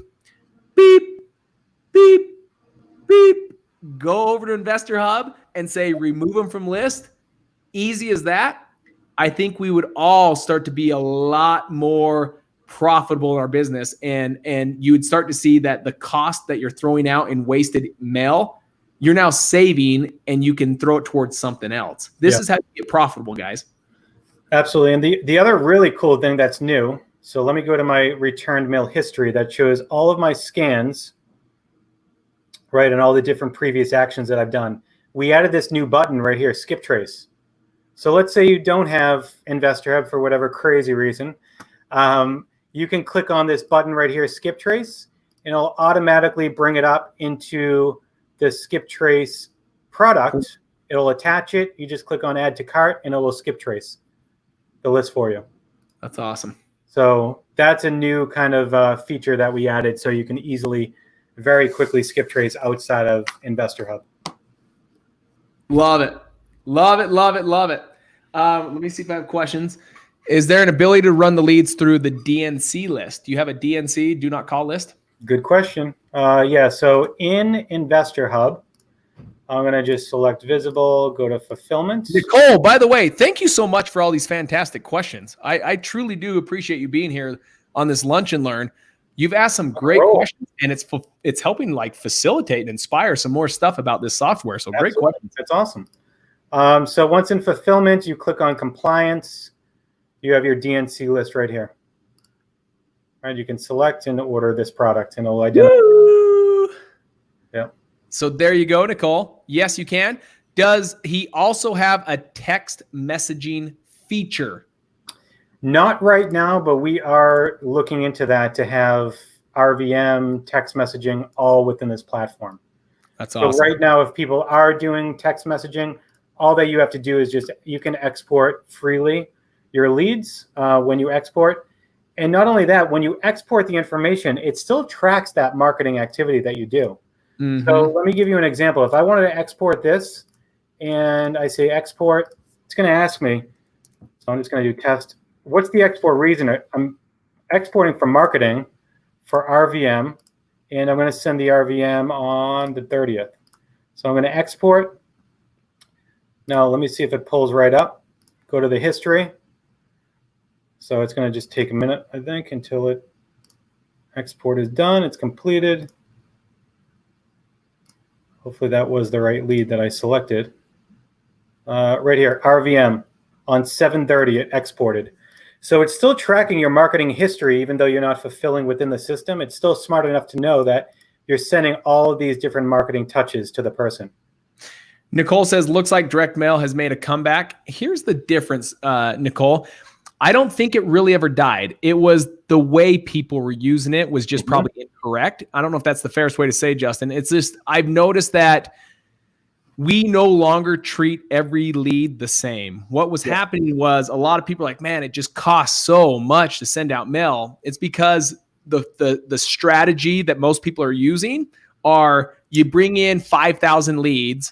beep, beep, beep, go over to Investor Hub and say remove them from list, easy as that, I think we would all start to be a lot more profitable in our business, and you would start to see that the cost that you're throwing out in wasted mail, you're now saving, and you can throw it towards something else. This is how you get profitable, guys. Absolutely. And the other really cool thing that's new, so let me go to my returned mail history that shows all of my scans, right, and all the different previous actions that I've done. We added this new button right here, skip trace. So let's say you don't have Investor Hub for whatever crazy reason. You can click on this button right here, skip trace, and it'll automatically bring it up into the skip trace product. It'll attach it. You just click on add to cart and it will skip trace the list for you. That's awesome. So that's a new kind of feature that we added, so you can easily, very quickly skip trace outside of Investor Hub. Love it. Love it. Love it. Love it. Let me see if I have questions. Is there an ability to run the leads through the DNC list? Do you have a DNC, do not call list? Good question. Yeah, so in Investor Hub, I'm going to just select visible, go to fulfillment. Nicole, by the way, thank you so much for all these fantastic questions. I truly do appreciate you being here on this Lunch and Learn. You've asked some great questions, and it's helping like facilitate and inspire some more stuff about this software. So great questions. That's awesome. So once in fulfillment, you click on compliance. You have your DNC list right here. Right, you can select and order this product, and it'll identify. Woo! Yeah. So there you go, Nicole. Yes, you can. Does he also have a text messaging feature? Not right now, but we are looking into that to have RVM, text messaging, all within this platform. That's awesome. So right now, if people are doing text messaging, all that you have to do is just, you can export freely your leads when you export. And not only that, when you export the information, it still tracks that marketing activity that you do. So let me give you an example. If I wanted to export this and I say export, it's going to ask me, so I'm just going to do test. What's the export reason? I'm exporting from marketing for RVM, and I'm going to send the RVM on the 30th. So I'm going to export. Now let me see if it pulls right up. Go to the history. So it's going to just take a minute, I think, until it export is done. It's completed. Hopefully that was the right lead that I selected. Right here, RVM on 7:30, it exported. So it's still tracking your marketing history, even though you're not fulfilling within the system. It's still smart enough to know that you're sending all of these different marketing touches to the person. Nicole says, looks like direct mail has made a comeback. Here's the difference, Nicole. I don't think it really ever died. It was the way people were using it was just probably incorrect. I don't know if that's the fairest way to say, Justin. It's just, I've noticed that we no longer treat every lead the same. What was happening was a lot of people are like, man, it just costs so much to send out mail. It's because the strategy that most people are using are you bring in 5,000 leads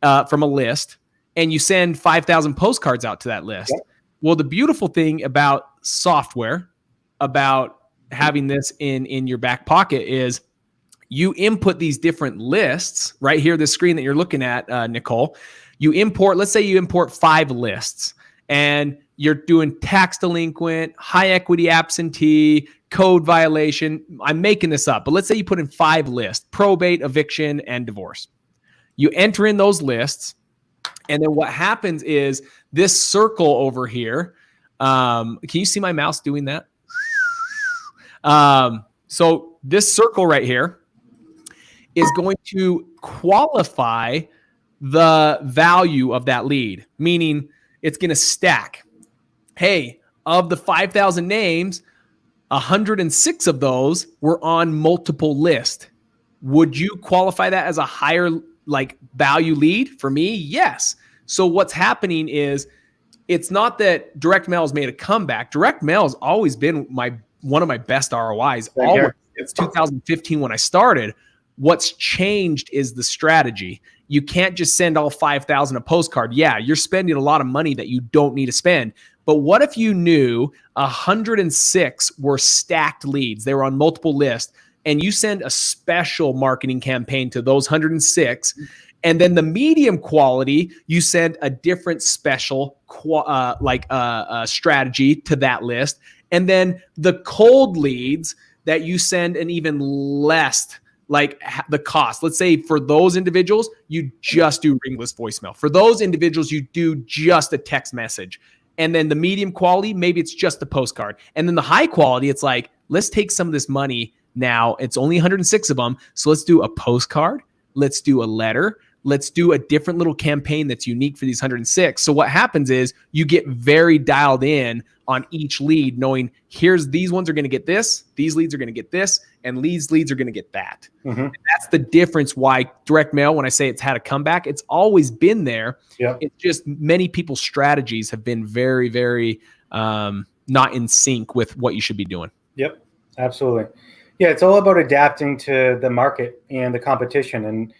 from a list and you send 5,000 postcards out to that list. Yep. Well, the beautiful thing about software, about having this in your back pocket is you input these different lists right here, the screen that you're looking at, Nicole. You import, let's say you import 5 lists and you're doing tax delinquent, high equity absentee, code violation. I'm making this up, but let's say you put in 5 lists, probate, eviction, and divorce. You enter in those lists. And then what happens is this circle over here. Can you see my mouse doing that? So this circle right here is going to qualify the value of that lead, meaning it's going to stack. Hey, of the 5,000 names, 106 of those were on multiple lists. Would you qualify that as a higher value lead? For me, yes. So what's happening is it's not that direct mail has made a comeback. Direct mail has always been my one of my best ROIs Same always here. since 2015 when I started. What's changed is the strategy. You can't just send all 5,000 a postcard. Yeah, you're spending a lot of money that you don't need to spend. But what if you knew 106 were stacked leads? They were on multiple lists, and you send a special marketing campaign to those 106. And then the medium quality, you send a different special strategy to that list. And then the cold leads that you send an even less, like the cost. Let's say for those individuals, you just do ringless voicemail. For those individuals, you do just a text message. And then the medium quality, maybe it's just the postcard. And then the high quality, it's like, let's take some of this money now. It's only 106 of them. So let's do a postcard. Let's do a letter. Let's do a different little campaign that's unique for these 106. So what happens is you get very dialed in on each lead, knowing these ones are going to get this, these leads are going to get this, and these leads are going to get that. Mm-hmm. And that's the difference why direct mail, when I say it's had a comeback, it's always been there. Yep. It's just many people's strategies have been very, very not in sync with what you should be doing. Yep, absolutely. Yeah, it's all about adapting to the market and the competition. And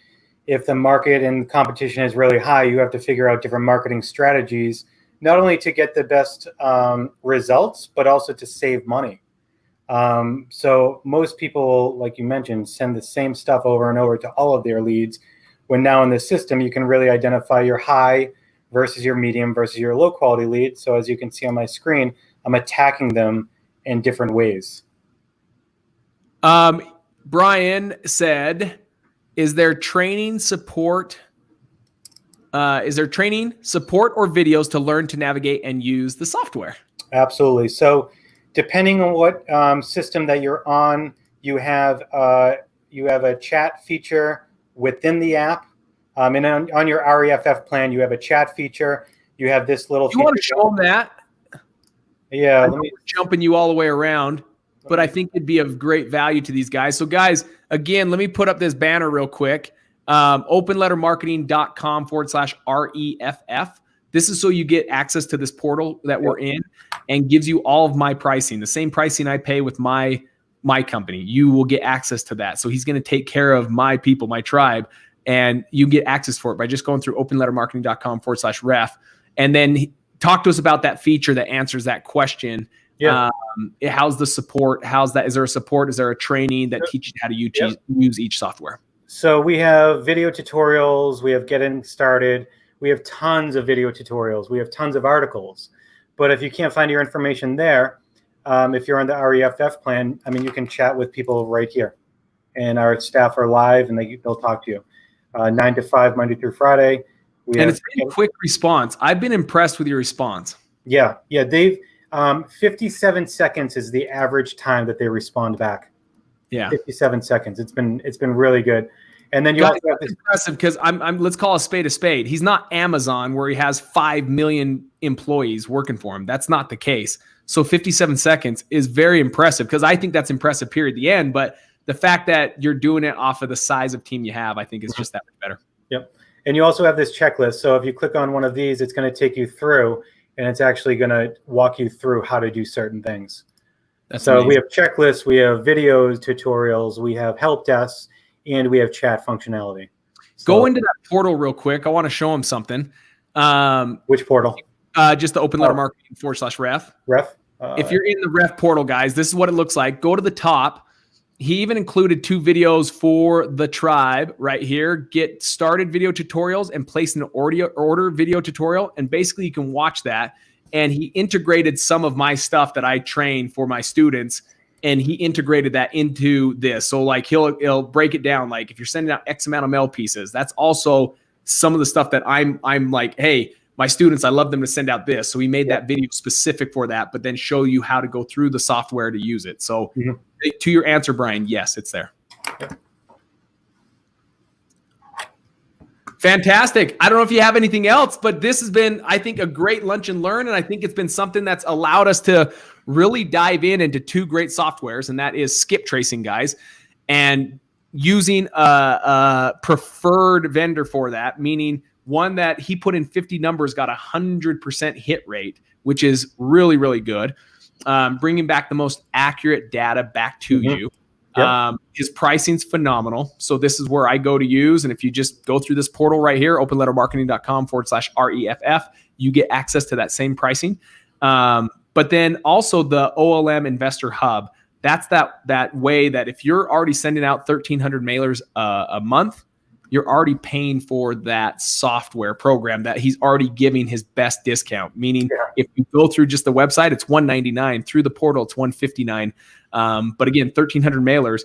if the market and competition is really high, you have to figure out different marketing strategies, not only to get the best results, but also to save money. So most people, like you mentioned, send the same stuff over and over to all of their leads, when now in the system, you can really identify your high versus your medium versus your low quality leads. So as you can see on my screen, I'm attacking them in different ways. Brian said, is there training support or videos to learn to navigate and use the software? Absolutely. So depending on what system that you're on, you have a chat feature within the app. And on your REFF plan, you have a chat feature. You have this little feature. You want to show them that? Yeah. We're jumping you all the way around, but I think it'd be of great value to these guys. So guys, again, let me put up this banner real quick. openlettermarketing.com/REFF. This is so you get access to this portal that we're in and gives you all of my pricing, the same pricing I pay with my company. You will get access to that. So he's going to take care of my people, my tribe, and you get access for it by just going through openlettermarketing.com/ref. And then talk to us about that feature that answers that question. Yeah. How's the support? How's that? Is there a support? Is there a training that teaches you how to use each software? So we have video tutorials. We have getting started. We have tons of video tutorials. We have tons of articles. But if you can't find your information there, if you're on the REFF plan, I mean, you can chat with people right here. And our staff are live, and they'll talk to you. 9 to 5, Monday through Friday. It's been a quick response. I've been impressed with your response. Yeah, Dave. 57 seconds is the average time that they respond back. Yeah, 57 seconds. It's been really good. And then you also have this impressive because I'm let's call a spade a spade. He's not Amazon where he has 5 million employees working for him. That's not the case. So 57 seconds is very impressive because I think that's impressive period at the end. But the fact that you're doing it off of the size of team you have, I think is just that much better. Yep. And you also have this checklist. So if you click on one of these, it's going to take you through, and it's actually going to walk you through how to do certain things. That's so amazing. We have checklists, we have videos, tutorials, we have help desks, and we have chat functionality. So, go into that portal real quick. I want to show him something. Which portal? Just the openlettermarketing.com/ref. Ref. If you're in the ref portal, guys, this is what it looks like. Go to the top. He even included 2 videos for the tribe right here. Get started video tutorials and place an order video tutorial. And basically you can watch that. And he integrated some of my stuff that I train for my students. And he integrated that into this. So like he'll break it down. Like if you're sending out X amount of mail pieces, that's also some of the stuff that I'm like, hey, my students, I love them to send out this. So he made that video specific for that, but then show you how to go through the software to use it. So to your answer, Brian, yes, it's there. Fantastic. I don't know if you have anything else, but this has been, I think, a great lunch and learn. And I think it's been something that's allowed us to really dive into 2 great softwares. And that is skip tracing, guys, and using a preferred vendor for that, meaning one that he put in 50 numbers, got 100% hit rate, which is really, really good. bringing back the most accurate data back to you. Yep. His pricing's phenomenal. So this is where I go to use. And if you just go through this portal right here, openlettermarketing.com/REFF, you get access to that same pricing. But then also the OLM Investor Hub. That's that way that if you're already sending out 1,300 mailers a month, you're already paying for that software program that he's already giving his best discount. Meaning, if you go through just the website, it's $199. Through the portal, it's $159. But again, 1,300 mailers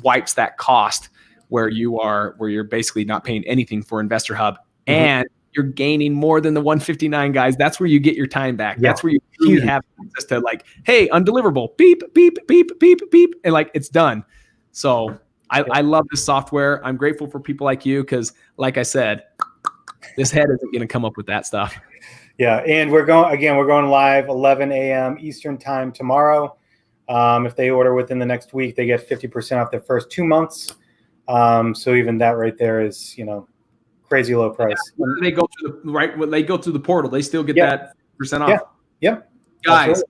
wipes that cost where you're basically not paying anything for Investor Hub, and you're gaining more than the $159, guys. That's where you get your time back. That's where you really have access to, like, hey, undeliverable, beep, beep, beep, beep, beep, and like it's done. So I love this software. I'm grateful for people like you because, like I said, this head isn't going to come up with that stuff. Yeah, and we're going live 11 a.m. Eastern time tomorrow. If they order within the next week, they get 50% off their first 2 months. So even that right there is, crazy low price. Yeah, when they go through the portal, they still get that % off. Yep. Guys,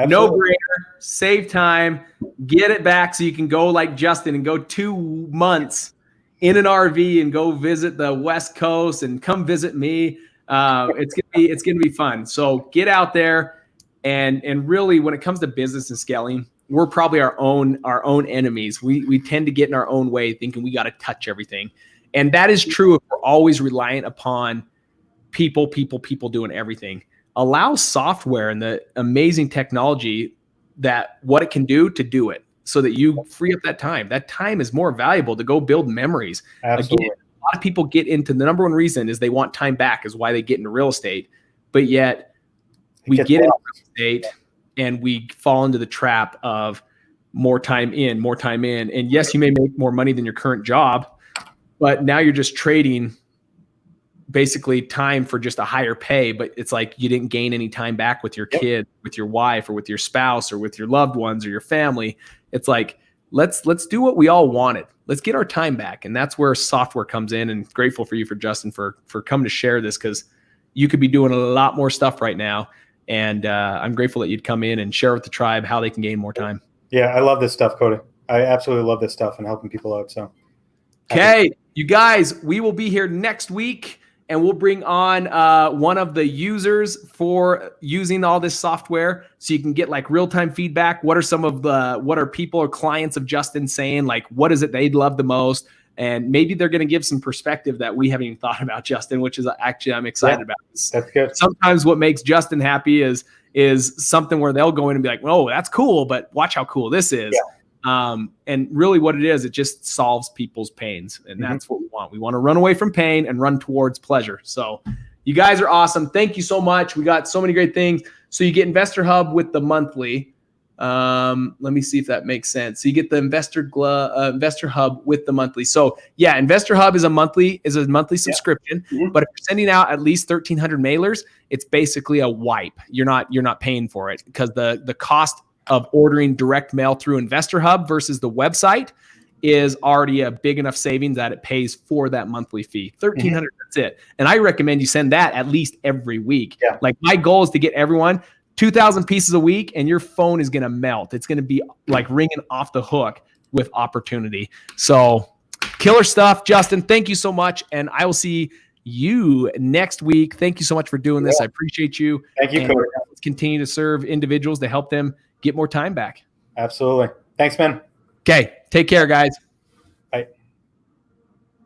no brainer. Save time. Get it back so you can go like Justin and go 2 months in an RV and go visit the West Coast and come visit me. It's gonna be fun. So get out there and really, when it comes to business and scaling, we're probably our own enemies. We tend to get in our own way, thinking we got to touch everything. And that is true if we're always reliant upon people doing everything. Allow software and the amazing technology that what it can do to do it so that you free up that time. That time is more valuable to go build memories. Absolutely. Again, a lot of people get into the number one reason is they want time back is why they get into real estate. But yet we get into real estate and we fall into the trap of more time in. And yes, you may make more money than your current job, but now you're just trading basically time for just a higher pay. But it's like you didn't gain any time back with your kid, with your wife, or with your spouse, or with your loved ones, or your family. It's like, let's do what we all wanted. Let's get our time back. And that's where software comes in. And grateful for you, for Justin, for coming to share this, because you could be doing a lot more stuff right now. And I'm grateful that you'd come in and share with the tribe how they can gain more time. Yeah, I love this stuff, Cody. I absolutely love this stuff and helping people out. So, okay, you guys, we will be here next week, and we'll bring on one of the users for using all this software, so you can get like real-time feedback. What are people or clients of Justin saying? Like, what is it they'd love the most? And maybe they're going to give some perspective that we haven't even thought about, Justin, which is actually I'm excited about. That's good. Sometimes what makes Justin happy is something where they'll go in and be like, "Oh, that's cool, but watch how cool this is." Yeah. And really what it is, it just solves people's pains. And that's what we want. We want to run away from pain and run towards pleasure. So you guys are awesome. Thank you so much. We got so many great things. So you get Investor Hub with the monthly. Let me see if that makes sense. So you get the Investor Hub with the monthly. So yeah, Investor Hub is a monthly subscription, but if you're sending out at least 1,300 mailers, it's basically a wipe. You're not paying for it, because the cost of ordering direct mail through Investor Hub versus the website is already a big enough savings that it pays for that monthly fee. 1,300, that's it. And I recommend you send that at least every week. Yeah. Like, my goal is to get everyone 2,000 pieces a week, and your phone is going to melt. It's going to be like ringing off the hook with opportunity. So killer stuff, Justin. Thank you so much. And I will see you next week. Thank you so much for doing this. I appreciate you. Thank you. Let's continue to serve individuals to help them get more time back. Absolutely. Thanks, man. Okay. Take care, guys.